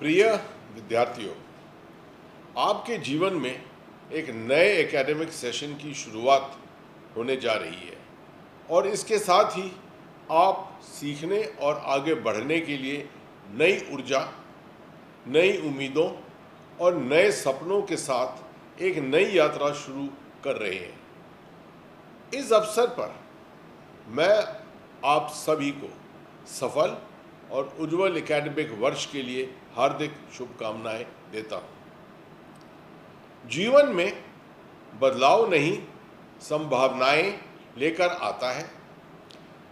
प्रिय विद्यार्थियों, आपके जीवन में एक नए एकेडमिक सेशन की शुरुआत होने जा रही है और इसके साथ ही आप सीखने और आगे बढ़ने के लिए नई ऊर्जा, नई उम्मीदों और नए सपनों के साथ एक नई यात्रा शुरू कर रहे हैं। इस अवसर पर मैं आप सभी को सफल और उज्जवल एकेडमिक वर्ष के लिए हार्दिक शुभकामनाएं देता हूं। जीवन में बदलाव नहीं, संभावनाएं लेकर आता है,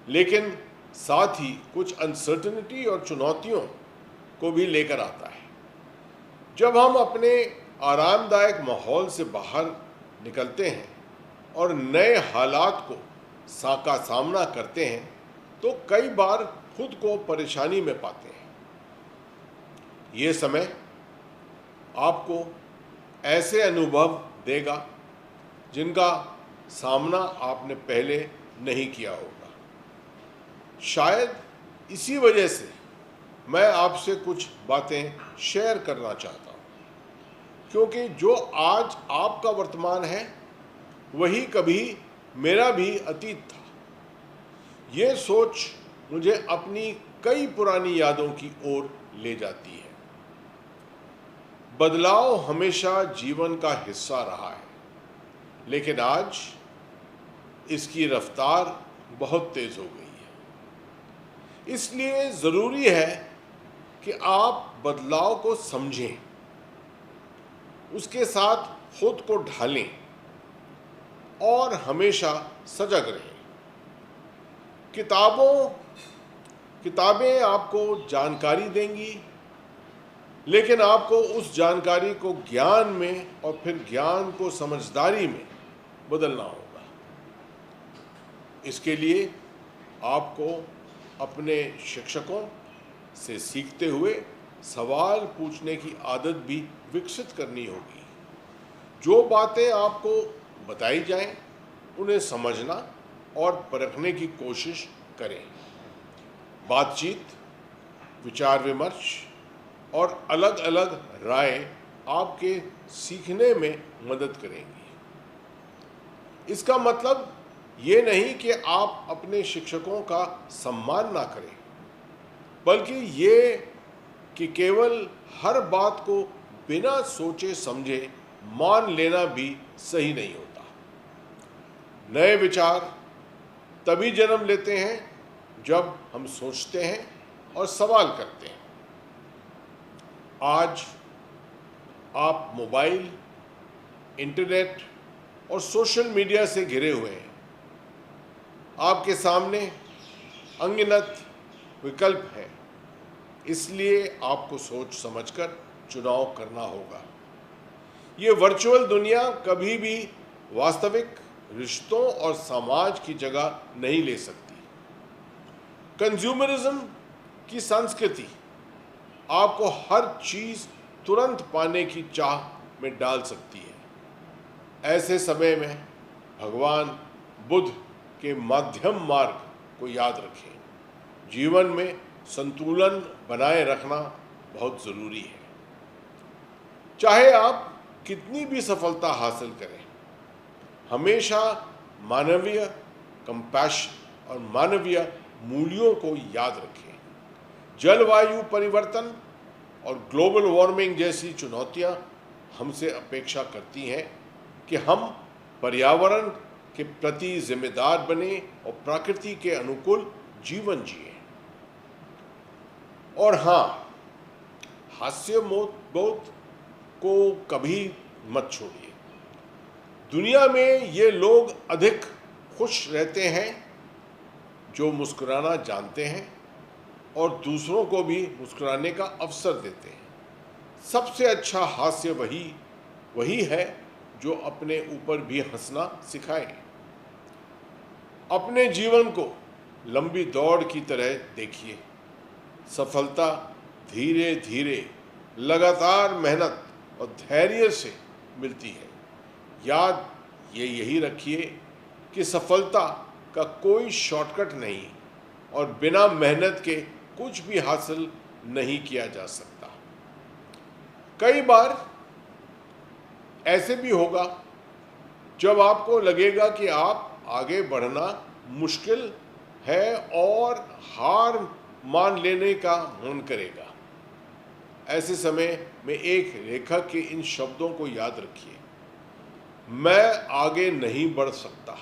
लेकिन साथ ही कुछ अनसर्टेनिटी और चुनौतियों को भी लेकर आता है। जब हम अपने आरामदायक माहौल से बाहर निकलते हैं और नए हालात का सामना करते हैं तो कई बार खुद को परेशानी में पाते हैं। ये समय आपको ऐसे अनुभव देगा जिनका सामना आपने पहले नहीं किया होगा। शायद इसी वजह से मैं आपसे कुछ बातें शेयर करना चाहता हूँ, क्योंकि जो आज आपका वर्तमान है वही कभी मेरा भी अतीत था। ये सोच मुझे अपनी कई पुरानी यादों की ओर ले जाती है। बदलाव हमेशा जीवन का हिस्सा रहा है, लेकिन आज इसकी रफ्तार बहुत तेज हो गई है। इसलिए ज़रूरी है कि आप बदलाव को समझें, उसके साथ खुद को ढालें और हमेशा सजग रहें। किताबें आपको जानकारी देंगी, लेकिन आपको उस जानकारी को ज्ञान में और फिर ज्ञान को समझदारी में बदलना होगा। इसके लिए आपको अपने शिक्षकों से सीखते हुए सवाल पूछने की आदत भी विकसित करनी होगी। जो बातें आपको बताई जाएं, उन्हें समझना और परखने की कोशिश करें। बातचीत, विचार विमर्श और अलग अलग राय आपके सीखने में मदद करेंगी। इसका मतलब ये नहीं कि आप अपने शिक्षकों का सम्मान ना करें, बल्कि ये कि केवल हर बात को बिना सोचे समझे मान लेना भी सही नहीं होता। नए विचार तभी जन्म लेते हैं जब हम सोचते हैं और सवाल करते हैं। आज आप मोबाइल, इंटरनेट और सोशल मीडिया से घिरे हुए हैं। आपके सामने अनगिनत विकल्प हैं, इसलिए आपको सोच समझकर चुनाव करना होगा। ये वर्चुअल दुनिया कभी भी वास्तविक रिश्तों और समाज की जगह नहीं ले सकती। कंज्यूमरिज्म की संस्कृति आपको हर चीज़ तुरंत पाने की चाह में डाल सकती है। ऐसे समय में भगवान बुद्ध के मध्यम मार्ग को याद रखें। जीवन में संतुलन बनाए रखना बहुत ज़रूरी है। चाहे आप कितनी भी सफलता हासिल करें, हमेशा मानवीय कंपैशन और मानवीय मूल्यों को याद रखें। जलवायु परिवर्तन और ग्लोबल वार्मिंग जैसी चुनौतियां हमसे अपेक्षा करती हैं कि हम पर्यावरण के प्रति जिम्मेदार बने और प्रकृति के अनुकूल जीवन जिएं। और हाँ, हास्य बोध को कभी मत छोड़िए। दुनिया में ये लोग अधिक खुश रहते हैं जो मुस्कुराना जानते हैं और दूसरों को भी मुस्कुराने का अवसर देते हैं। सबसे अच्छा हास्य वही है जो अपने ऊपर भी हंसना सिखाए। अपने जीवन को लंबी दौड़ की तरह देखिए। सफलता धीरे धीरे, लगातार मेहनत और धैर्य से मिलती है। याद यही रखिए कि सफलता का कोई शॉर्टकट नहीं और बिना मेहनत के कुछ भी हासिल नहीं किया जा सकता। कई बार ऐसे भी होगा जब आपको लगेगा कि आप आगे बढ़ना मुश्किल है और हार मान लेने का मन करेगा। ऐसे समय में एक लेखक के इन शब्दों को याद रखिए, मैं आगे नहीं बढ़ सकता,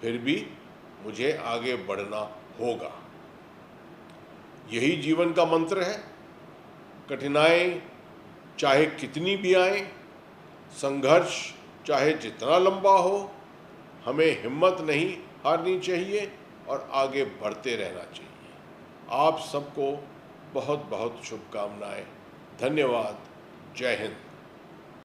फिर भी मुझे आगे बढ़ना होगा। यही जीवन का मंत्र है। कठिनाई चाहे कितनी भी आए, संघर्ष चाहे जितना लंबा हो, हमें हिम्मत नहीं हारनी चाहिए और आगे बढ़ते रहना चाहिए। आप सबको बहुत बहुत शुभकामनाएं। धन्यवाद। जय हिंद।